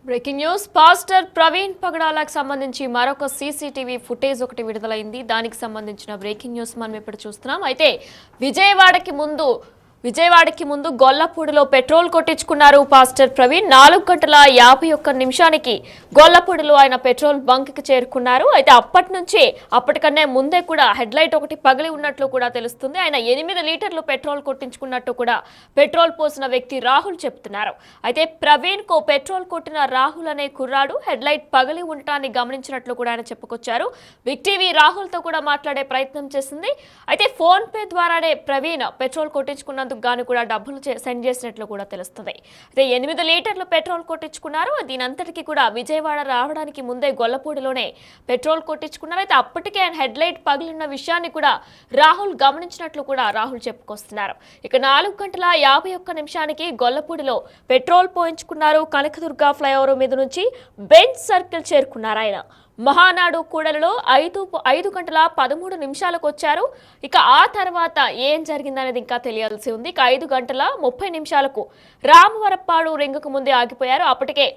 Breaking news pastor Praveen పగడాలకు సంబంధించి మరొక CCTV footage ఒకటి విడుదలైంది. దానికి సంబంధించిన బ్రేకింగ్ న్యూస్ మనం ఇప్పుడు చూస్తున్నాం. అయితే విజయవాడకి ముందు గొల్లపూడిలో పెట్రోల్ కొట్టించుకున్నారు పాస్టర్ ప్రవీణ్. 4:51 గొల్లపూడిలో ఆయన పెట్రోల్ బంక్ కి చేరుకున్నారు. అయితే అప్పటికన్నా ముందే కూడా హెడ్ లైట్ ఒకటి పగిలి ఉన్నట్లు కూడా తెలుస్తుంది. ఆయన 8 లీటర్లు పెట్రోల్ కొట్టించుకున్నట్టు కూడా పెట్రోల్ పోసిన వ్యక్తి రాహుల్ చెప్తున్నారు. అయితే ప్రవీణ్ కు పెట్రోల్ కొట్టిన రాహుల్ అనే కుర్రాడు హెడ్ లైట్ పగిలి ఉండటాన్ని గమనించినట్లు కూడా ఆయన చెప్పుకొచ్చారు. బిగ్ టీవీ రాహుల్ తో కూడా మాట్లాడే ప్రయత్నం చేసింది. అయితే ఫోన్ పే ద్వారానే ప్రవీణ్ పెట్రోల్ కొట్టించుకున్నందుకు గాను కూడా డబ్బులు సెండ్ చేసినట్లు కూడా తెలుస్తుంది. అయితే 8 లీటర్లు పెట్రోల్ కొట్టించుకున్నారు. దీనంతటికీ కూడా విజయవాడ రావడానికి ముందే గొల్లపూడిలోనే పెట్రోల్ కొట్టించుకున్నారు. అయితే అప్పటికే ఆయన హెడ్ లైట్ పగిలిన విషయాన్ని కూడా రాహుల్ గమనించినట్లు కూడా రాహుల్ చెప్పుకొస్తున్నారు. ఇక 4:51 గొల్లపూడిలో పెట్రోల్ పోయించుకున్నారు. కనకదుర్గ ఫ్లైఓవర్ మీద నుంచి బెంచ్ సర్కిల్ చేరుకున్నారు. ఆయన మహానాడు కూడలిలో 5:13 వచ్చారు. ఇక ఆ తర్వాత ఏం జరిగిందనేది ఇంకా తెలియాల్సి ఉంది. ఇక 5:30 రామవరప్పాడు రింగుకు ముందే ఆగిపోయారు. అప్పటికే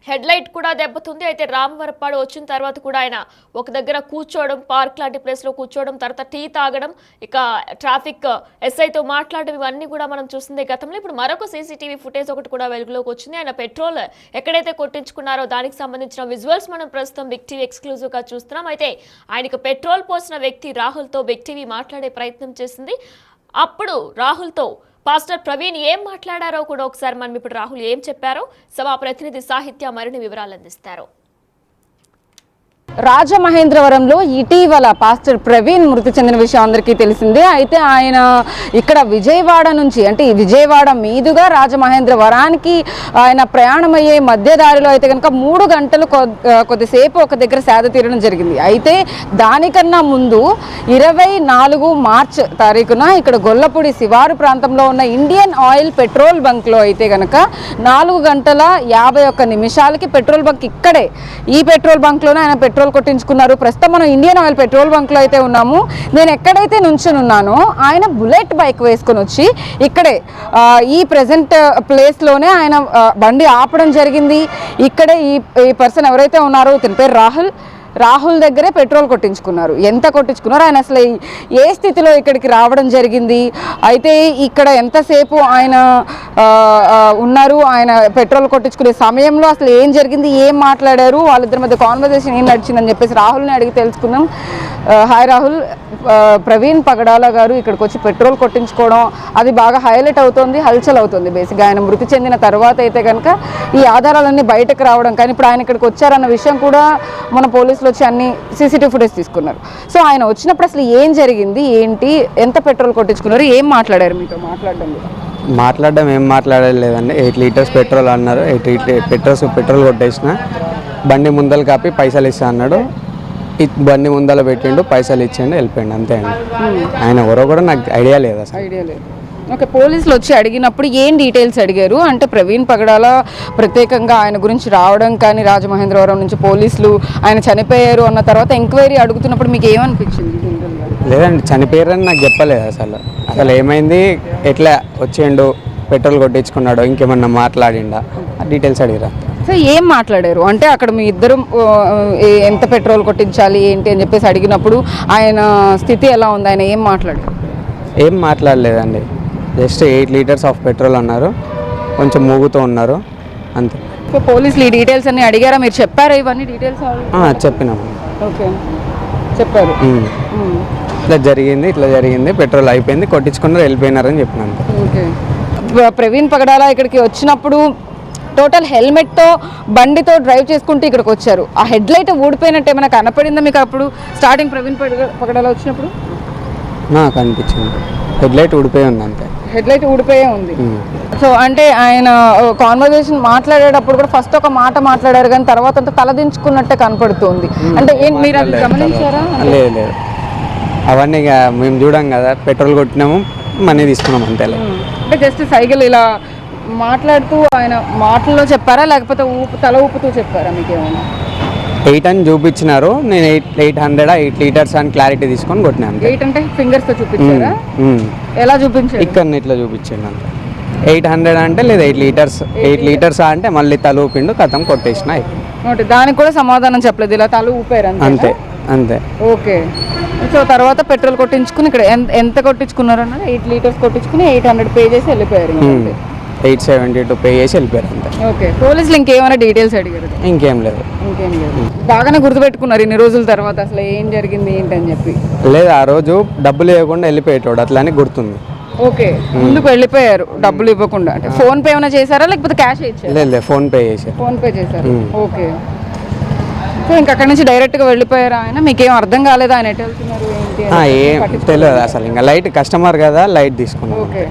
హెడ్ లైట్ కూడా దెబ్బతుంది. అయితే రామవరప్పాడు వచ్చిన తర్వాత కూడా ఆయన ఒక దగ్గర కూర్చోవడం, పార్క్ లాంటి ప్లేస్లో కూర్చోవడం, తర్వాత టీ తాగడం, ఇక ట్రాఫిక్ ఎస్ఐతో మాట్లాడడం, ఇవన్నీ కూడా మనం చూస్తుంది గతంలో. ఇప్పుడు మరొక సీసీటీవీ ఫుటేజ్ ఒకటి కూడా వెలుగులోకి వచ్చింది. ఆయన పెట్రోల్ ఎక్కడైతే కొట్టించుకున్నారో దానికి సంబంధించిన విజువల్స్ మనం ప్రస్తుతం బిగ్ టీవీ ఎక్స్క్లూజివ్గా చూస్తున్నాం. అయితే ఆయనకు పెట్రోల్ పోసిన వ్యక్తి రాహుల్తో బిగ్ టీవీ మాట్లాడే ప్రయత్నం చేసింది. అప్పుడు రాహుల్తో పాస్టర్ ప్రవీణ్ ఏం మాట్లాడారో కూడా ఒకసారి మనం ఇప్పుడు రాహుల్ ఏం చెప్పారో మా ప్రతినిధి సాహిత్య మరిన్ని వివరాలు అందిస్తారు. రాజమహేంద్రవరంలో ఇటీవల పాస్టర్ ప్రవీణ్ మృతి చెందిన విషయం అందరికీ తెలిసిందే. అయితే ఆయన ఇక్కడ విజయవాడ నుంచి అంటే విజయవాడ మీదుగా రాజమహేంద్రవరానికి ఆయన ప్రయాణమయ్యే మధ్యదారిలో అయితే కనుక 3 గంటలు కొద్దిసేపు ఒక దగ్గర సేద తీరడం జరిగింది. అయితే దానికన్నా ముందు 24 మార్చ్ ఇక్కడ గొల్లపూడి శివారు ప్రాంతంలో ఉన్న ఇండియన్ ఆయిల్ పెట్రోల్ బంక్లో అయితే కనుక 4:51 పెట్రోల్ బంక్ ఇక్కడే ఈ పెట్రోల్ బంక్లోనే ఆయన పెట్రోల్ కొట్టించుకున్నారు. ప్రస్తుతం మనం ఇండియన్ ఆయిల్ పెట్రోల్ బంక్లో అయితే ఉన్నాము. నేను ఎక్కడైతే నుంచుని ఉన్నానో ఆయన బుల్లెట్ బైక్ వేసుకొని వచ్చి ఇక్కడే ఈ ప్రెజెంట్ ప్లేస్లోనే ఆయన బండి ఆపడం జరిగింది. ఇక్కడే ఈ పర్సన్ ఎవరైతే ఉన్నారో ఇతని పేరు రాహుల్ దగ్గరే పెట్రోల్ కొట్టించుకున్నారు. ఎంత కొట్టించుకున్నారు, ఆయన అసలు ఏ స్థితిలో ఇక్కడికి రావడం జరిగింది, అయితే ఇక్కడ ఎంతసేపు ఆయన ఉన్నారు, ఆయన పెట్రోల్ కొట్టించుకునే సమయంలో అసలు ఏం జరిగింది, ఏం మాట్లాడారు, వాళ్ళిద్దరి మధ్య కాన్వర్జేషన్ ఏం నడిచిందని చెప్పేసి రాహుల్ని అడిగి తెలుసుకుందాం. హాయ్ రాహుల్, ప్రవీణ్ పగడాల గారు ఇక్కడికి వచ్చి పెట్రోల్ కొట్టించుకోవడం అది బాగా హైలైట్ అవుతుంది, హల్చల్ అవుతుంది. బేసిక్గా ఆయన మృతి చెందిన తర్వాత అయితే కనుక ఈ ఆధారాలన్నీ బయటకు రావడం, కానీ ఇప్పుడు ఆయన ఇక్కడికి వచ్చారన్న విషయం కూడా మన పోలీసులు వచ్చి అన్ని సీసీటీవీ ఫుటేజ్ తీసుకున్నారు. సో ఆయన వచ్చినప్పుడు అసలు ఏం జరిగింది, ఏంటి, ఎంత పెట్రోల్ కొట్టించుకున్నారు, ఏం మాట్లాడారు మీతో? మాట్లాడడం ఏం మాట్లాడలేదండి. 8 లీటర్స్ పెట్రోల్ అన్నారు. 8 పెట్రోల్ కొట్టేసిన, బండి ముందలు కాపి పైసలు ఇస్తా అన్నాడు. బండి ముందల పెట్టిండు, పైసలు ఇచ్చిండు, వెళ్ళిపోయిండు, అంతే అండి. ఆయన ఎవరో కూడా నాకు ఐడియా లేదు అసలు. ఓకే, పోలీసులు వచ్చి అడిగినప్పుడు ఏం డీటెయిల్స్ అడిగారు? అంటే ప్రవీణ్ పగడాల ప్రత్యేకంగా ఆయన గురించి రావడం కానీ, రాజమహేంద్రవరం నుంచి పోలీసులు ఆయన చనిపోయారు అన్న తర్వాత ఎంక్వైరీ అడుగుతున్నప్పుడు మీకు ఏమనిపించింది? లేదండి, చనిపోయారని నాకు చెప్పలేదు అసలు ఏమైంది, ఎట్లా వచ్చిండు, పెట్రోల్ కొట్టించుకున్నాడు, ఇంకేమన్నా మాట్లాడిండా, డీటెయిల్స్ అడిగిరా. సో ఏం మాట్లాడారు అంటే అక్కడ మీ ఇద్దరు ఎంత పెట్రోల్ కొట్టించాలి ఏంటి అని చెప్పేసి అడిగినప్పుడు ఆయన స్థితి ఎలా ఉంది, ఆయన ఏం మాట్లాడారు? ఏం మాట్లాడలేదండి, జస్ట్ 8 లీటర్స్ ఆఫ్ పెట్రోల్ అన్నారు, కొంచెం మూగుతూ ఉన్నారు, అంతే. సో పోలీసులు ఈ డీటెయిల్స్ అన్ని అడిగారా, మీరు చెప్పారా ఇవన్నీ డీటెయిల్స్? చెప్పినాము. ఓకే, చెప్పారు. ఇట్లా జరిగింది, పెట్రోల్ అయిపోయింది, కొట్టించుకున్నారు, వెళ్ళిపోయినారని చెప్పినాను. ఓకే, ప్రవీణ్ పగడాల ఇక్కడికి వచ్చినప్పుడు టోటల్ హెల్మెట్తో బండితో డ్రైవ్ చేసుకుంటూ ఇక్కడికి వచ్చారు. ఆ హెడ్ లైట్ ఊడిపోయినట్టు ఏమైనా కనపడిందా మీకు అప్పుడు స్టార్టింగ్ ప్రవీణ్ పగడాల వచ్చినప్పుడు? నాకు అనిపించింది హెడ్ లైట్ ఊడిపోయి ఉంది, అంతే. హెడ్ లైట్ ఊడిపోయే ఉంది. సో అంటే ఆయన కాన్వర్జేషన్ మాట్లాడేటప్పుడు కూడా ఫస్ట్ ఒక మాట మాట్లాడారు, కానీ తర్వాత అంతా తలదించుకున్నట్టే కనపడుతుంది. అంటే మీరు అది గమనించారా? లేదు, అవన్నీ మేము చూడం కదా, పెట్రోల్ కొట్టినాము, మనీ తీసుకున్నాం, అంతే. అంటే జస్ట్ సైకిల్ ఇలా మాట్లాడుతూ ఆయన మాటల్లో చెప్పారా, లేకపోతే తల ఊపుతూ చెప్పారా మీకేమైనా? 8 అని చూపించినారు, నేను 8 లీటర్స్ అని క్లారిటీ తీసుకొని కొట్టినాను. 8 అంటే ఫింగర్స్ తో చూపించారా? ఎలా చూపించారు? ఇక్కడ ఇట్లా చూపించాను, అంతే. 800 అంటే లేదు 8 లీటర్స్ అంటే మళ్ళీ తల ఊపిండు కథం కొట్టేసిన అయిపోయింది. ఓకే, దానికి కూడా సమాధానం చెప్పలేదు, ఇలా తల ఊపారు అంతే అంతే. ఓకే, సో తర్వాత పెట్రోల్ కొట్టించుకుని ఇక్కడ ఎంత కొట్టించుకున్నారు అన్నది 8 లీటర్స్ కొట్టించుకుని 800 పే చేసి వెళ్ళిపోయారు. 872 పే చేసి వెళ్ళిపోయారు అంతే. ఓకే, పోలీసులు ఇంకేమైనా డీటెయిల్స్ అడిగారు? ఇంకేం లేదు. బాగానే గుర్తుపెట్టుకున్నారు ఇన్ని రోజుల తర్వాత అసలు ఏం జరిగింది ఏంటని చెప్పి? లేదు, ఆ రోజు డబ్బులు ఇవ్వకుండా వెళ్ళిపోయేటోడు అట్లానే గుర్తుంది. ఓకే, ముందుకు వెళ్ళిపోయారు డబ్బులు ఇవ్వకుండా. అంటే ఫోన్ పే ఏమైనా చేశారా లేకపోతే క్యాష్ ఇచ్చారు? లేదు, ఫోన్ పే చేశారు. ఫోన్ పే చేశారు. ఓకే, సో ఇంక అక్కడ నుంచి డైరెక్ట్గా వెళ్ళిపోయారు ఆయన. మీకేం అర్థం కాలేదు ఆయన ఎటు వెళ్తున్నారు ఏంటి? ఏం తెలియదు అసలు, ఇంకా లైట్ కస్టమర్ కదా లైట్ తీసుకున్నాం. ఓకే,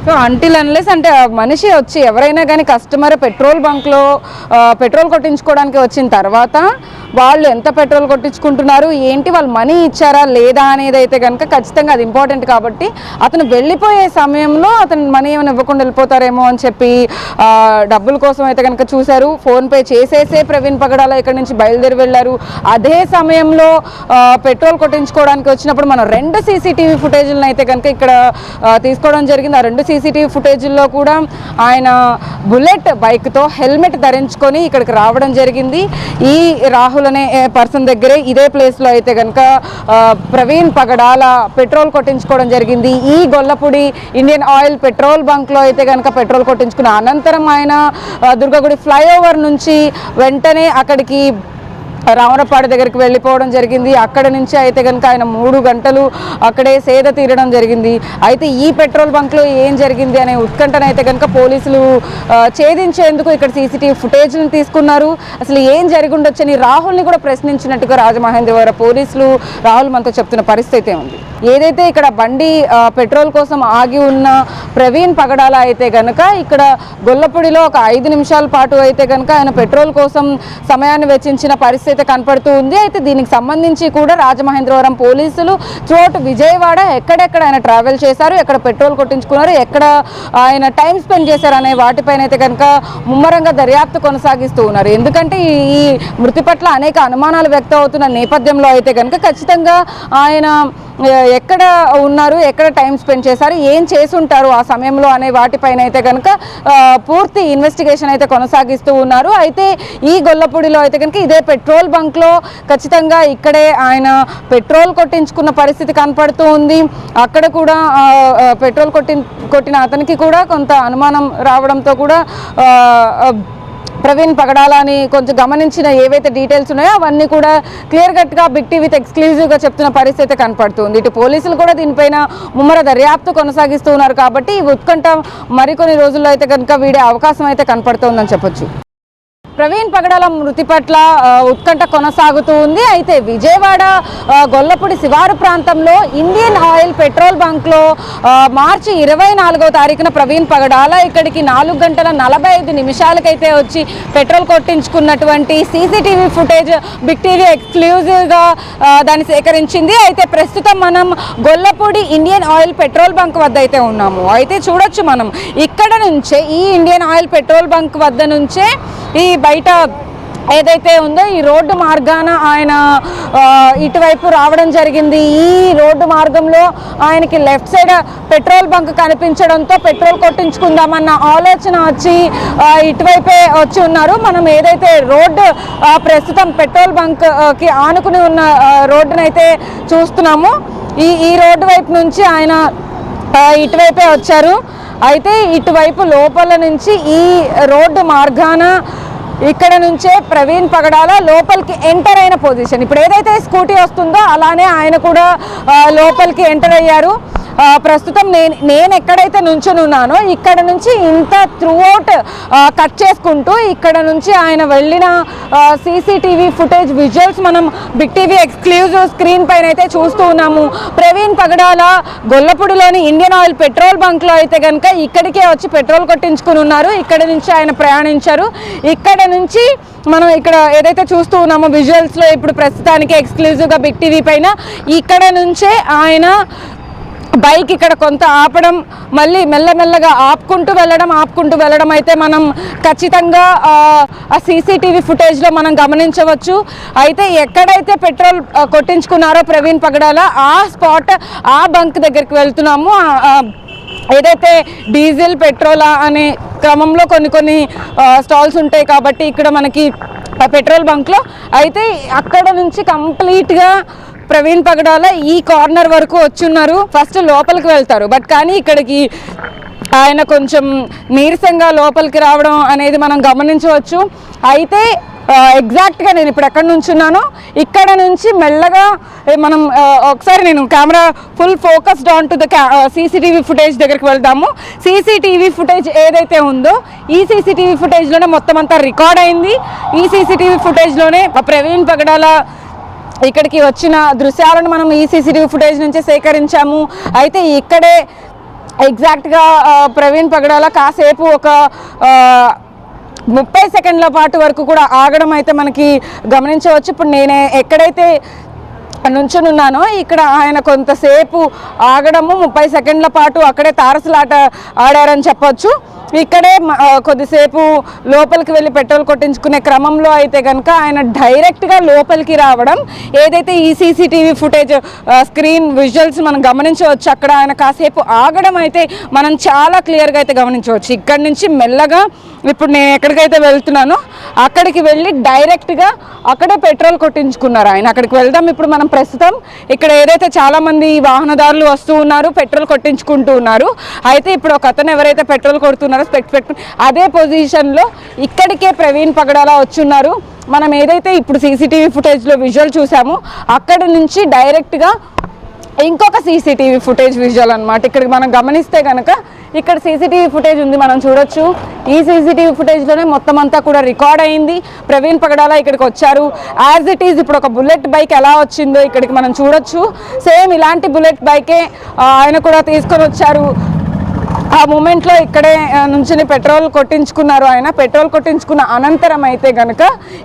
సో అంటిల్ అన్లెస్ అంటే ఆ మనిషి వచ్చి ఎవరైనా కానీ కస్టమర్ పెట్రోల్ బంక్లో పెట్రోల్ కొట్టించుకోవడానికి వచ్చిన తర్వాత వాళ్ళు ఎంత పెట్రోల్ కొట్టించుకుంటున్నారు ఏంటి, వాళ్ళు మనీ ఇచ్చారా లేదా అనేది అయితే కనుక ఖచ్చితంగా అది ఇంపార్టెంట్. కాబట్టి అతను వెళ్ళిపోయే సమయంలో అతను మనీ ఏమైనా ఇవ్వకుండా వెళ్ళిపోతారేమో అని చెప్పి డబ్బుల కోసం అయితే కనుక చూశారు. ఫోన్పే చేసేసే ప్రవీణ్ పగడాల ఇక్కడి నుంచి బయలుదేరి వెళ్ళారు. అదే సమయంలో పెట్రోల్ కొట్టించుకోవడానికి వచ్చినప్పుడు మనం 2 సీసీటీవీ ఫుటేజ్లను అయితే కనుక ఇక్కడ తీసుకోవడం జరిగింది. ఆ 2 సీసీటీవీ ఫుటేజ్ల్లో కూడా ఆయన బుల్లెట్ బైక్తో హెల్మెట్ ధరించుకొని ఇక్కడికి రావడం జరిగింది. ఈ రాహుల్ అనే పర్సన్ దగ్గరే ఇదే ప్లేస్లో అయితే కనుక ప్రవీణ్ పగడాల పెట్రోల్ కొట్టించుకోవడం జరిగింది. ఈ గొల్లపూడి ఇండియన్ ఆయిల్ పెట్రోల్ బంక్లో అయితే కనుక పెట్రోల్ కొట్టించుకున్న అనంతరం ఆయన దుర్గగుడి ఫ్లైఓవర్ నుంచి వెంటనే అక్కడికి రామరపాడు దగ్గరికి వెళ్ళిపోవడం జరిగింది. అక్కడ నుంచి అయితే కనుక ఆయన 3 గంటలు అక్కడే సేద తీరడం జరిగింది. అయితే ఈ పెట్రోల్ బంక్లో ఏం జరిగింది అనే ఉత్కంఠనైతే కనుక పోలీసులు ఛేదించేందుకు ఇక్కడ సీసీటీవీ ఫుటేజ్ని తీసుకున్నారు. అసలు ఏం జరిగి ఉండొచ్చని రాహుల్ని కూడా ప్రశ్నించినట్టుగా రాజమహేంద్రవరం పోలీసులు రాహుల్ మనతో చెప్తున్న పరిస్థితి ఉంది. ఏదైతే ఇక్కడ బండి పెట్రోల్ కోసం ఆగి ఉన్న ప్రవీణ్ పగడాల అయితే కనుక ఇక్కడ గొల్లపూడిలో ఒక 5 నిమిషాల పాటు అయితే కనుక ఆయన పెట్రోల్ కోసం సమయాన్ని వెచ్చించిన పరిస్థితి కనపడుతూ ఉంది. అయితే దీనికి సంబంధించి కూడా రాజమహేంద్రవరం పోలీసులు త్రూఅవుట్ విజయవాడ ఎక్కడెక్కడ ఆయన ట్రావెల్ చేశారు, ఎక్కడ పెట్రోల్ కొట్టించుకున్నారు, ఎక్కడ ఆయన టైం స్పెండ్ చేశారు అనే వాటిపైన అయితే కనుక ముమ్మరంగా దర్యాప్తు కొనసాగిస్తూ ఉన్నారు. ఎందుకంటే ఈ మృతి పట్ల అనేక అనుమానాలు వ్యక్తం అవుతున్న నేపథ్యంలో అయితే కనుక ఖచ్చితంగా ఆయన ఎక్కడ ఉన్నారు, ఎక్కడ టైం స్పెండ్ చేశారు, ఏం చేసుంటారు ఆ సమయంలో అనే వాటిపైన అయితే కనుక పూర్తి ఇన్వెస్టిగేషన్ అయితే కొనసాగిస్తూ ఉన్నారు. అయితే ఈ గొల్లపూడిలో అయితే కనుక ఇదే పెట్రోల్ బంక్లో ఖచ్చితంగా ఇక్కడే ఆయన పెట్రోల్ కొట్టించుకున్న పరిస్థితి కనపడుతూ ఉంది. అక్కడ కూడా పెట్రోల్ కొట్టిన అతనికి కూడా కొంత అనుమానం రావడంతో కూడా ప్రవీణ్ పగడాలని కొంచెం గమనించిన ఏవైతే డీటెయిల్స్ ఉన్నాయో అవన్నీ కూడా క్లియర్ కట్గా బిగ్ టీవీ ఎక్స్క్లూజివ్గా చెప్తున్న పరిస్థితి కనపడుతుంది. ఇటు పోలీసులు కూడా దీనిపైన ముమ్మర దర్యాప్తు కొనసాగిస్తూ ఉన్నారు. కాబట్టి ఈ ఉత్కంఠ మరికొన్ని రోజుల్లో అయితే కనుక వీడే అవకాశం అయితే కనపడుతుందని చెప్పొచ్చు. ప్రవీణ్ పగడాల మృతి పట్ల ఉత్కంఠ కొనసాగుతూ ఉంది. అయితే విజయవాడ గొల్లపూడి శివారు ప్రాంతంలో ఇండియన్ ఆయిల్ పెట్రోల్ బంక్లో మార్చి 24వ తారీఖున ప్రవీణ్ పగడాల ఇక్కడికి 4 గంటల 45 నిమిషాలకైతే వచ్చి పెట్రోల్ కొట్టించుకున్నటువంటి సీసీటీవీ ఫుటేజ్ బిగ్ టీవీ ఎక్స్క్లూజివ్గా దాన్ని సేకరించింది. అయితే ప్రస్తుతం మనం Gollapudi Indian Oil petrol bunk వద్ద అయితే ఉన్నాము. అయితే చూడొచ్చు మనం ఇక్కడ నుంచే ఈ ఇండియన్ ఆయిల్ పెట్రోల్ బంక్ వద్ద నుంచే ఈ బయట ఏదైతే ఉందో ఈ రోడ్డు మార్గాన ఆయన ఇటువైపు రావడం జరిగింది. ఈ రోడ్డు మార్గంలో ఆయనకి లెఫ్ట్ సైడ్ పెట్రోల్ బంక్ కనిపించడంతో పెట్రోల్ కొట్టించుకుందామన్న ఆలోచన వచ్చి ఇటువైపే వచ్చి ఉన్నారు. మనం ఏదైతే రోడ్డు ప్రస్తుతం పెట్రోల్ బంక్కి ఆనుకుని ఉన్న రోడ్డునైతే చూస్తున్నాము. ఈ రోడ్డు వైపు నుంచి ఆయన ఇటువైపే వచ్చారు. అయితే ఇటువైపు లోపల నుంచి ఈ రోడ్డు మార్గాన ఇక్కడ నుంచే ప్రవీణ్ పగడాల లోపలికి ఎంటర్ అయిన పొజిషన్. ఇప్పుడు ఏదైతే స్కూటీ వస్తుందో అలానే ఆయన కూడా లోపలికి ఎంటర్ అయ్యారు. ప్రస్తుతం నేను ఎక్కడైతే నుంచుని ఉన్నానో ఇక్కడ నుంచి ఇంత త్రూఅవుట్ కట్ చేసుకుంటూ ఇక్కడ నుంచి ఆయన వెళ్ళిన సీసీటీవీ ఫుటేజ్ విజువల్స్ మనం బిగ్ టీవీ ఎక్స్క్లూజివ్ స్క్రీన్ పైన అయితే చూస్తూ ఉన్నాము. ప్రవీణ్ పగడాల గొల్లపూడిలోని ఇండియన్ ఆయిల్ పెట్రోల్ బంక్లో అయితే కనుక ఇక్కడికే వచ్చి పెట్రోల్ కొట్టించుకుని ఉన్నారు. ఇక్కడ నుంచి ఆయన ప్రయాణించారు. ఇక్కడ నుంచి మనం ఇక్కడ ఏదైతే చూస్తూ ఉన్నామో విజువల్స్లో ఇప్పుడు ప్రస్తుతానికి ఎక్స్క్లూజివ్గా బిగ్ టీవీ పైన ఇక్కడ నుంచే ఆయన బైక్ ఇక్కడ కొంత ఆపడం, మళ్ళీ మెల్లమెల్లగా ఆపుకుంటూ వెళ్ళడం అయితే మనం ఖచ్చితంగా ఆ సీసీటీవీ ఫుటేజ్లో మనం గమనించవచ్చు. అయితే ఎక్కడైతే పెట్రోల్ కొట్టించుకున్నారో ప్రవీణ్ పగడాల ఆ స్పాట్ ఆ బంక్ దగ్గరికి వెళ్తున్నాము. ఏదైతే డీజిల్ పెట్రోలా అనే క్రమంలో కొన్ని స్టాల్స్ ఉంటాయి కాబట్టి ఇక్కడ మనకి పెట్రోల్ బంక్లో అయితే అక్కడ నుంచి కంప్లీట్గా ప్రవీణ్ పగడాల ఈ కార్నర్ వరకు వచ్చున్నారు. ఫస్ట్ లోపలికి వెళ్తారు, బట్ కానీ ఇక్కడికి ఆయన కొంచెం నీరసంగా లోపలికి రావడం అనేది మనం గమనించవచ్చు. అయితే ఎగ్జాక్ట్గా నేను ఇప్పుడు ఎక్కడ నుంచి ఉన్నానో ఇక్కడ నుంచి మెల్లగా మనం ఒకసారి నేను camera full focused on to the CCTV footage దగ్గరికి వెళ్దాము. సీసీటీవీ ఫుటేజ్ ఏదైతే ఉందో ఈ సీసీటీవీ ఫుటేజ్లోనే మొత్తం అంతా రికార్డ్ అయింది. ఈ సీసీటీవీ ఫుటేజ్లోనే ప్రవీణ్ పగడాల ఇక్కడికి వచ్చిన దృశ్యాలను మనం ఈ సీసీటీవీ ఫుటేజ్ నుంచి సేకరించాము. అయితే ఇక్కడే ఎగ్జాక్ట్గా ప్రవీణ్ పగడాల కాసేపు ఒక 30 సెకండ్ల పాటు వరకు కూడా ఆగడం అయితే మనకి గమనించవచ్చు. ఇప్పుడు నేను ఎక్కడైతే నుంచునున్నానో ఇక్కడ ఆయన కొంతసేపు ఆగడము 30 సెకండ్ల పాటు అక్కడే తారసలాట ఆడారని చెప్పొచ్చు. ఇక్కడే కొద్దిసేపు లోపలికి వెళ్ళి పెట్రోల్ కొట్టించుకునే క్రమంలో అయితే కనుక ఆయన డైరెక్ట్గా లోపలికి రావడం, ఏదైతే ఈ సీసీటీవీ ఫుటేజ్ స్క్రీన్ విజువల్స్ మనం గమనించవచ్చు. అక్కడ ఆయన కాసేపు ఆగడం అయితే మనం చాలా క్లియర్గా అయితే గమనించవచ్చు. ఇక్కడి నుంచి మెల్లగా ఇప్పుడు నేను ఎక్కడికైతే వెళ్తున్నానో అక్కడికి వెళ్ళి డైరెక్ట్గా అక్కడే పెట్రోల్ కొట్టించుకున్నారు ఆయన. అక్కడికి వెళ్దాం ఇప్పుడు మనం ప్రస్తుతం. ఇక్కడ ఏదైతే చాలామంది వాహనదారులు వస్తూ ఉన్నారు, పెట్రోల్ కొట్టించుకుంటూ ఉన్నారు. అయితే ఇప్పుడు ఒక అతను ఎవరైతే పెట్రోల్ కొడుతున్నారో స్పెక్ట్స్ పెట్టుకుని అదే పొజిషన్లో ఇక్కడికే ప్రవీణ్ పగడాల వచ్చున్నారు. మనం ఏదైతే ఇప్పుడు సీసీటీవీ ఫుటేజ్లో విజువల్ చూసామో అక్కడి నుంచి డైరెక్ట్గా ఇంకొక సీసీటీవీ ఫుటేజ్ విజువల్ అనమాట. ఇక్కడికి మనం గమనిస్తే కనుక ఇక్కడ సీసీటీవీ ఫుటేజ్ ఉంది, మనం చూడొచ్చు. ఈ సీసీటీవీ ఫుటేజ్లోనే మొత్తం అంతా కూడా రికార్డ్ అయింది. ప్రవీణ్ పగడాల ఇక్కడికి వచ్చారు. యాజ్ ఇట్ ఈజ్ ఇప్పుడు ఒక బుల్లెట్ బైక్ ఎలా వచ్చిందో ఇక్కడికి మనం చూడొచ్చు. సేమ్ ఇలాంటి బుల్లెట్ బైకే ఆయన కూడా తీసుకొని వచ్చారు. ఆ మూమెంట్లో ఇక్కడే నుంచి పెట్రోల్ కొట్టించుకున్నారు ఆయన. పెట్రోల్ కొట్టించుకున్న అనంతరం అయితే కనుక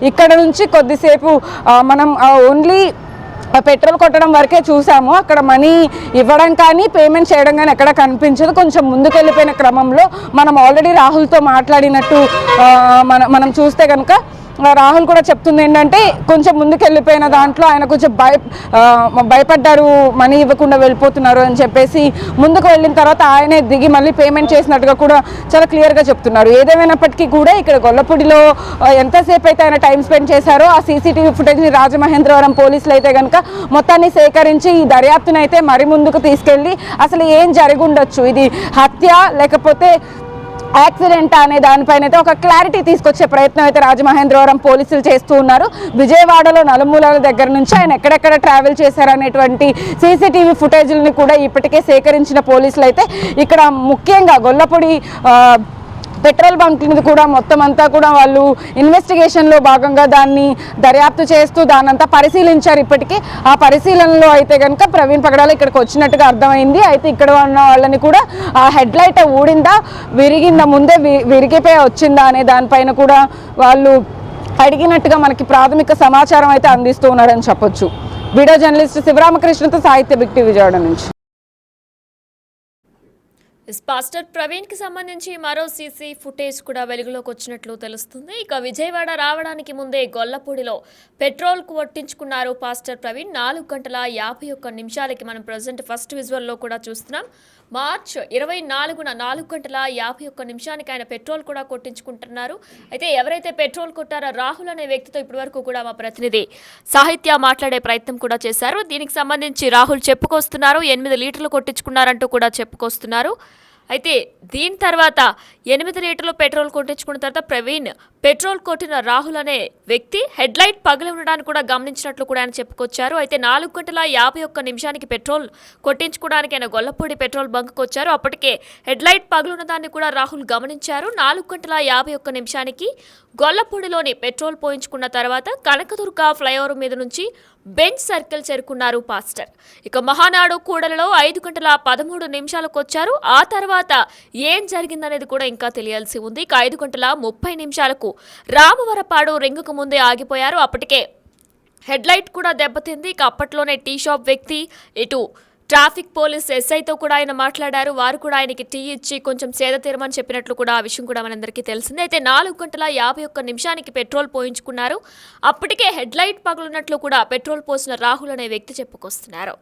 ఇక్కడ నుంచి కొద్దిసేపు మనం ఓన్లీ పెట్రోల్ కొట్టడం వరకే చూసాము. అక్కడ మనీ ఇవ్వడం కానీ పేమెంట్ చేయడం కానీ ఎక్కడ కనిపించదు. కొంచెం ముందుకు వెళ్ళిపోయిన క్రమంలో మనం ఆల్రెడీ రాహుల్తో మాట్లాడినట్టు మనం చూస్తే కనుక రాహుల్ కూడా చెప్తుంది ఏంటంటే కొంచెం ముందుకు వెళ్ళిపోయిన దాంట్లో ఆయన కొంచెం భయపడ్డారు, మనీ ఇవ్వకుండా వెళ్ళిపోతున్నారు అని చెప్పేసి. ముందుకు వెళ్ళిన తర్వాత ఆయనే దిగి మళ్ళీ పేమెంట్ చేసినట్టుగా కూడా చాలా క్లియర్గా చెప్తున్నారు. ఏదేమైనప్పటికీ కూడా ఇక్కడ గొల్లపూడిలో ఎంతసేపు అయితే ఆయన టైం స్పెండ్ చేశారో ఆ సీసీటీవీ ఫుటేజ్ని రాజమహేంద్రవరం పోలీసులు అయితే కనుక మొత్తాన్ని సేకరించి ఈ దర్యాప్తును అయితే మరి ముందుకు తీసుకెళ్ళి అసలు ఏం జరిగి ఉండొచ్చు, ఇది హత్య లేకపోతే యాక్సిడెంట్ అనే దానిపైన అయితే ఒక క్లారిటీ తీసుకొచ్చే ప్రయత్నం అయితే రాజమహేంద్రవరం పోలీసులు చేస్తూ ఉన్నారు. విజయవాడలో నలుమూలల దగ్గర నుంచి ఆయన ఎక్కడెక్కడ ట్రావెల్ చేశారనేటువంటి సీసీటీవీ ఫుటేజ్ని కూడా ఇప్పటికే సేకరించిన పోలీసులు అయితే ఇక్కడ ముఖ్యంగా గొల్లపూడి పెట్రోల్ బంక్ మీద కూడా మొత్తం అంతా కూడా వాళ్ళు ఇన్వెస్టిగేషన్లో భాగంగా దాన్ని దర్యాప్తు చేస్తూ దాన్నంతా పరిశీలించారు. ఇప్పటికీ ఆ పరిశీలనలో అయితే కనుక ప్రవీణ్ పగడాల ఇక్కడికి వచ్చినట్టుగా అర్థమైంది. అయితే ఇక్కడ ఉన్న వాళ్ళని కూడా ఆ హెడ్ లైట్ ఊడిందా, విరిగిందా, ముందే విరిగిపోయి వచ్చిందా అనే దానిపైన కూడా వాళ్ళు అడిగినట్టుగా మనకి ప్రాథమిక సమాచారం అయితే అందిస్తూ ఉన్నారని చెప్పొచ్చు. వీడియో జర్నలిస్ట్ శివరామకృష్ణతో సాహిత్య బిగ్ టీవీ విజయవాడ నుంచి. పాస్టర్ ప్రవీణ్ కి సంబంధించి మరో సీసీ ఫుటేజ్ కూడా వెలుగులోకి వచ్చినట్లు తెలుస్తుంది. ఇక విజయవాడ రావడానికి ముందే గొల్లపూడిలో పెట్రోల్ కొట్టించుకున్నారు పాస్టర్ ప్రవీణ్. 4 గంటల 51 నిమిషాలకి మనం ప్రజెంట్ ఫస్ట్ విజువల్లో కూడా చూస్తున్నాం. మార్చ్ 24న 4 గంటల 51 నిమిషానికి ఆయన పెట్రోల్ కూడా కొట్టించుకుంటున్నారు. అయితే ఎవరైతే పెట్రోల్ కొట్టారో రాహుల్ అనే వ్యక్తితో ఇప్పటివరకు కూడా మా ప్రతినిధి సాహిత్య మాట్లాడే ప్రయత్నం కూడా చేశారు. దీనికి సంబంధించి రాహుల్ చెప్పుకొస్తున్నారు, 8 లీటర్లు కొట్టించుకున్నారంటూ కూడా చెప్పుకొస్తున్నారు. అయితే దీని తర్వాత 8 లీటర్లు పెట్రోల్ కొట్టించుకున్న తర్వాత ప్రవీణ్ పెట్రోల్ కొట్టిన రాహుల్ అనే వ్యక్తి హెడ్ లైట్ పగిలి ఉండడానికి కూడా గమనించినట్లు కూడా ఆయన చెప్పుకొచ్చారు. అయితే 4 గంటల 51 నిమిషానికి పెట్రోల్ కొట్టించుకోవడానికి ఆయన గొల్లపూడి పెట్రోల్ బంక్కి వచ్చారు. అప్పటికే హెడ్ లైట్ పగిలిన దాన్ని కూడా రాహుల్ గమనించారు. 4 గంటల 51 నిమిషానికి గొల్లపూడిలోని పెట్రోల్ పోయించుకున్న తర్వాత కనకదుర్గ ఫ్లైఓవర్ మీద నుంచి బెంచ్ సర్కిల్ చేరుకున్నారు పాస్టర్. ఇక మహానాడు కూడలలో 5 గంటల 13 నిమిషాలకు వచ్చారు. ఆ తర్వాత ఏం జరిగిందనేది కూడా ఇంకా తెలియాల్సి ఉంది. ఇక 5 గంటల 30 నిమిషాలకు రామవరపాడు రింగుకు ముందే ఆగిపోయారు. అప్పటికే హెడ్ లైట్ కూడా దెబ్బతింది. ఇక అప్పట్లోనే టీ షాప్ వ్యక్తి ఇటు ట్రాఫిక్ పోలీస్ ఎస్ఐతో కూడా ఆయన మాట్లాడారు. వారు కూడా ఆయనకి టీ ఇచ్చి కొంచెం సేద తీరమని చెప్పినట్లు కూడా ఆ విషయం కూడా మనందరికీ తెలిసిందే. అయితే 4 గంటల 51 నిమిషానికి పెట్రోల్ పోయించుకున్నారు. అప్పటికే హెడ్ లైట్ పగులున్నట్లు కూడా పెట్రోల్ పోసిన రాహుల్ అనే వ్యక్తి చెప్పుకొస్తున్నారు.